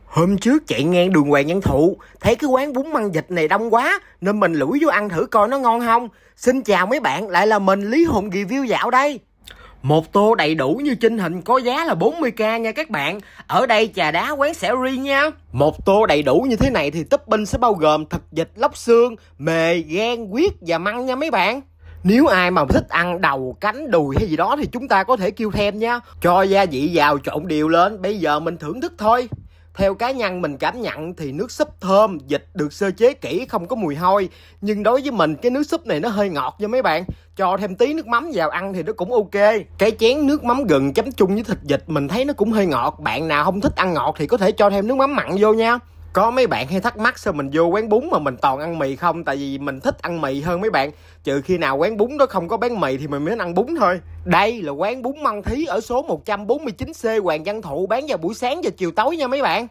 Hôm trước chạy ngang đường Hoàng Văn Thụ, thấy cái quán bún măng vịt này đông quá, nên mình lủi vô ăn thử coi nó ngon không. Xin chào mấy bạn, lại là mình Lý Hùng review dạo đây. Một tô đầy đủ như trên hình có giá là 40k nha các bạn. Ở đây trà đá quán Sẻ Ri nha. Một tô đầy đủ như thế này thì topping sẽ bao gồm thịt vịt, lóc xương, mề, gan, huyết và măng nha mấy bạn. Nếu ai mà thích ăn đầu, cánh, đùi hay gì đó thì chúng ta có thể kêu thêm nha. Cho gia vị vào trộn đều lên, bây giờ mình thưởng thức thôi. Theo cá nhân mình cảm nhận thì nước súp thơm, vịt được sơ chế kỹ không có mùi hôi. Nhưng đối với mình cái nước súp này nó hơi ngọt nha mấy bạn. Cho thêm tí nước mắm vào ăn thì nó cũng ok. Cái chén nước mắm gừng chấm chung với thịt vịt mình thấy nó cũng hơi ngọt. Bạn nào không thích ăn ngọt thì có thể cho thêm nước mắm mặn vô nha. Có mấy bạn hay thắc mắc sao mình vô quán bún mà mình toàn ăn mì không. Tại vì mình thích ăn mì hơn mấy bạn. Trừ khi nào quán bún đó không có bán mì thì mình mới ăn bún thôi. Đây là quán bún Măng Thí ở số 149C Hoàng Văn Thụ, bán vào buổi sáng và chiều tối nha mấy bạn.